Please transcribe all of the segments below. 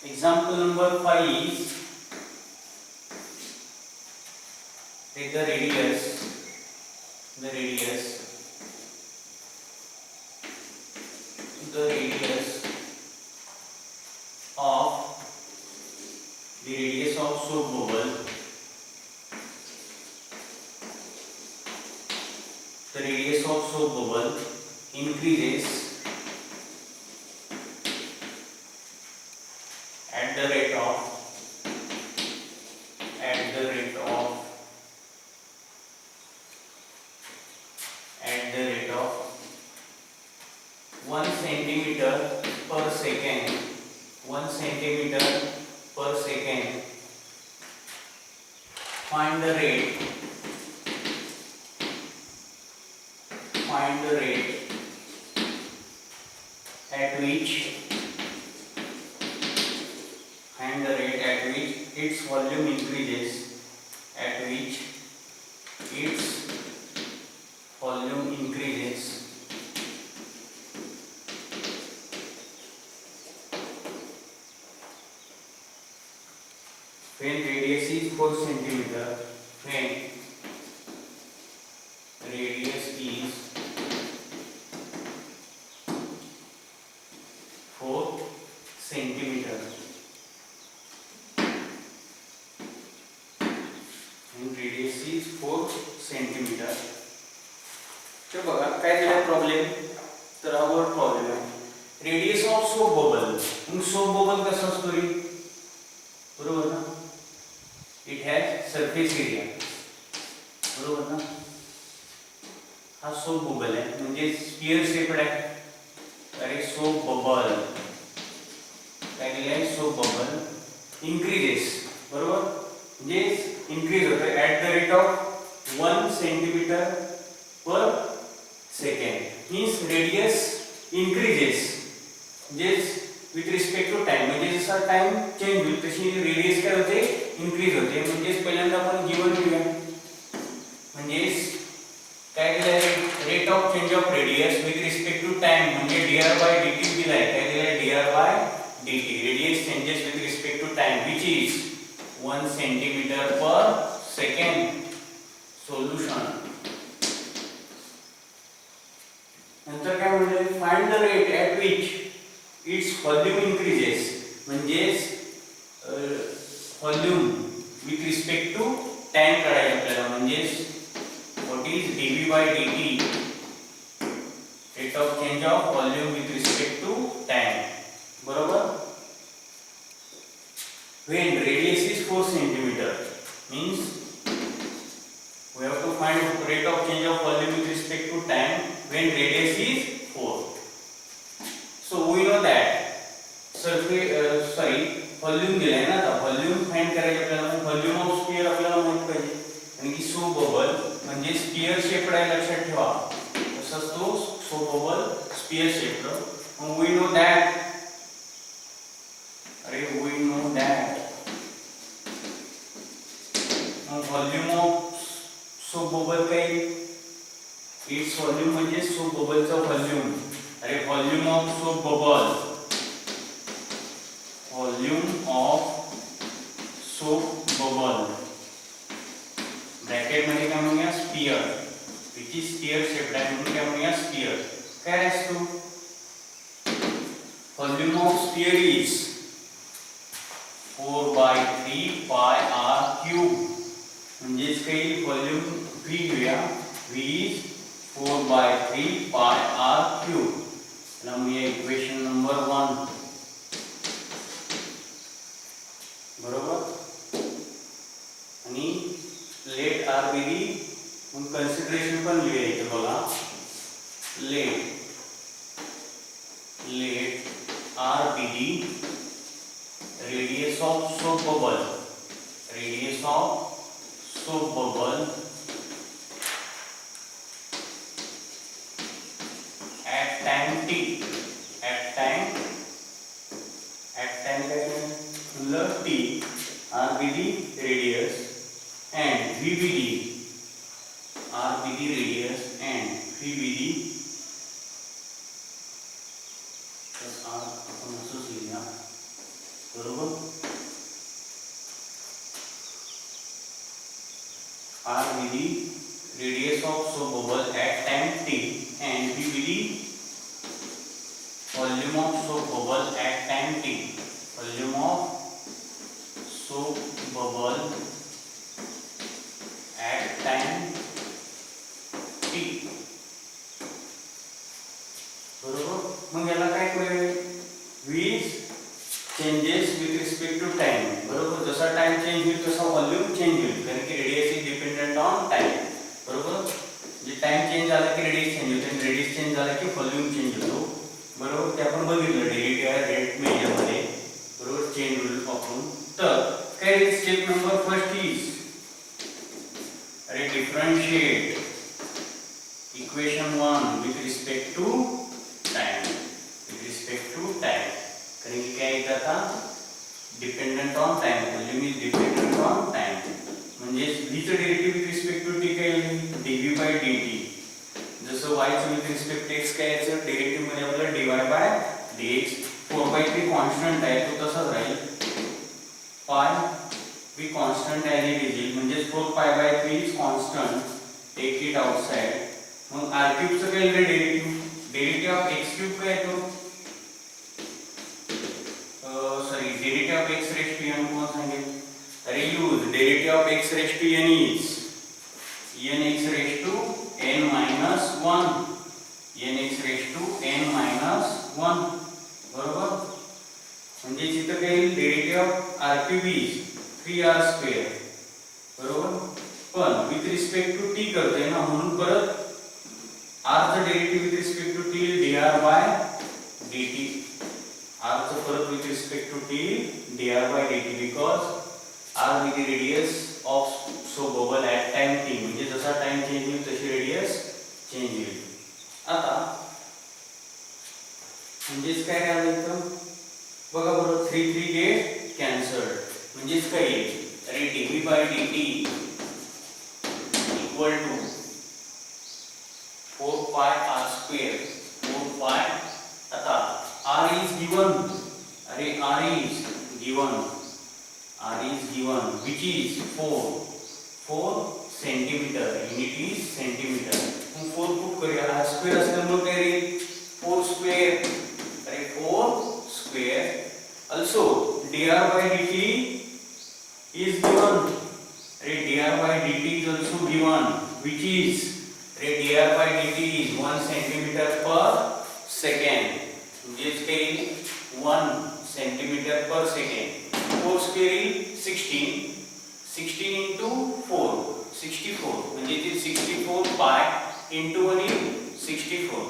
Example number 5 is take the radius the radius of soap bubble. The radius of soap bubble increases at the rate of 1 centimeter per second. 1 centimeter per second. Find the rate at which its volume increases. When radius is 4 centimeter. When radius is 4 centimeter. तर बघा काय दिला problem. तर हा वर problem आहे. Radius of soap bubble. मग soap bubble कसा असतो रे? बरोबर ना. It has surface area. बरोबर ना. हा सोप बबल आहे म्हणजे स्फियर शेप्ड आहे. अरे सोप बबल काय केलंय? Soap bubble increases. बरोबर म्हणजे इन्क्रीज होतं at the rate of 1 centimetre per second. Means radius increases म्हणजे विथ रिस्पेक्ट टू टाइम. म्हणजे जसा टाइम चेंज होईल तशी रेडियस काय होते? इन्क्रीज होते. म्हणजे पहिल्यांदा आपण गिवन घेऊया. म्हणजे काय दिलंय? Rate of change of radius with respect to time म्हणजे dr/dt दिलाय. काय दिलाय? dr/dt. Radius changes with respect to time which is 1 centimeter per second. Solution. नंतर काय म्हणले? Find the rate at which its volume increases. म्हणजेच volume with respect to time काढायचं आपल्याला. म्हणजेच what is dv/dt rate of change of volume with respect to time. बरोबर. When radius is 4 centimeter means we have to find rate of change of volume with respect to time when radius is 4. So we know that volume दिलाय ना. आता volume find करायचं आपल्याला. Volume of sphere आपल्याला माहित पाहिजे. आणि की सोप बबल म्हणजे स्फियर शेप्ड आहे लक्षात ठेवा. तसंच तो सोप बबल स्फियर शेप्ड. मग we know that volume of soap bubble काय? इट्स व्हॉल्यूम म्हणजे सोप बबलचा व्हॉल्यूम. अरे volume of soap bubble. Volume of soap bubble bracket मध्ये काय म्हणूया? Sphere. Which is sphere shaped आहे म्हणून काय म्हणूया? स्फियर. काय असतो? Volume of sphere is 4/3 pi r cube. म्हणजेच काही व्हॉल्यूम v घेऊया. v is 4/3 pi r cube. त्याला मी इक्वेशन नंबर 1. बरोबर. आणि लेट r be the मग कन्सिडरेशन पण लिहूया इथे बघा. Let r be the radius of soap bubble. Radius of soap bubble at time t. At time t. R be the radius and v be the r be the radius and v be the r आपण असंच लिहूया. बरोबर. volume of soap bubble at time t. Volume of soap bubble at time t. बरोबर. मग याला काय करूया, वीज changes with respect to time. बरोबर. जसा टाइम चेंज होईल तसा व्हॉल्यूम चेंज होईल, कारण की radius is dependent on time. बरोबर. जे टाइम चेंज झाला की रेडियस चेंज होते, आणि रेडियस चेंज झाला की व्हॉल्यूम चेंज होतो. बरोबर. ते आपण बघितलं डेरिव्हेटिव्ह रेट मेजर मध्ये. बरोबर. चेन रूल वापरून. तर काय स्टेप नंबर फर्स्ट इज अरे differentiate equation 1 with respect to time. With respect to time, कारण की काय येतं आता dependent on time. Volume is dependent on time. म्हणजे v चं derivative with respect to t काय येईल, dv/dt. जसं y चं विथ रिस्पेक्ट x काय याचं डेरिव्हेटिव्ह मध्ये आपल्याला dy/dx. 4/3 कॉन्स्टंट आहे तो तसाच राहील. Pi v constant as it is, म्हणजे 4π/3 is constant. Take it outside. मग r³ चं काय येईल डेरिव्हेटिव्ह ऑफ x³ काय येतो, sorry derivative of x raise to n कोण सांगेल. अरे use derivative of x raise to n is nx raise to n minus 1. nx raise to n minus 1. बरोबर. म्हणजे इथं काय येईल derivative of r³ is 3r². बरोबर. पण विथ रिस्पेक्ट टू t करतोय ना, म्हणून परत r चं derivative with respect to t dr/dt. r चं परत with respect to t dr/dt, because r with the radius of soap bubble at time t. म्हणजे जसा टाइम चेंज होईल तशी रेडियस चेंज होईल. आता म्हणजेच काय राहिलं इथं बघा बरं, 3 3 गेट कॅन्सल्ड. म्हणजेच काय येईल, अरे dv/dt इक्वल टू 4πr². 4π. आता r इज गिवन. अरे r is given which is 4 centimetre. Unit is centimetre. हम 4 पुट करूया. r² असल्यामुळे काय येईल 4². अरे 4². also dr/dt is given. अरे dr/dt is also given which is अरे dr/dt is 1 centimetre per second. म्हणजेच काय येईल 1 सेंटीमीटर पर सेकंड. 4² येईल 16. 16 into 4 64. म्हणजे ते 64 पाय into 1 येईल 64.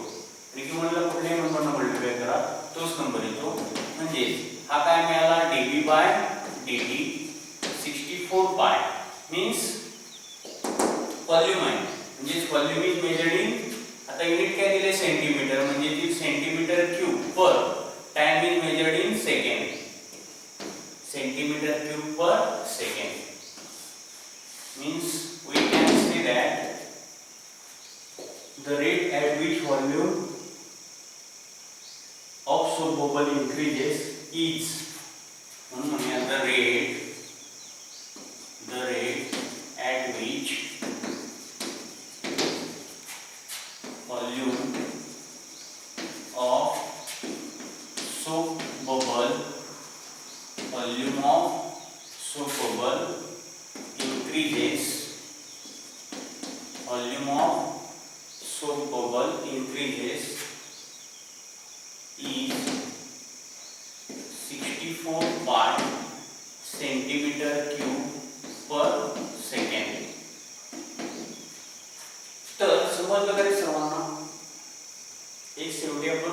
आणि किंवा कुठल्याही नंबरनं मल्टिप्लाय करा तोच नंबर येतो. म्हणजे हा काय मिळाला dv/dt 64 पाय मीन्स व्हॉल्यूम आहे. म्हणजे व्हॉल्यूम इज मेजर्ड इन, आता युनिट काय दिले सेंटीमीटर, म्हणजे ती centimetre cube per time is measured in second. Centimetre cube per second means we can say that the rate at which volume of soap bubble increases is the rate at which volume of soap bubble increases. Volume of soap bubble increases is 64 by centimeter cube per second. तर समजलं का रे सर्वांना. एक शेवटी आपण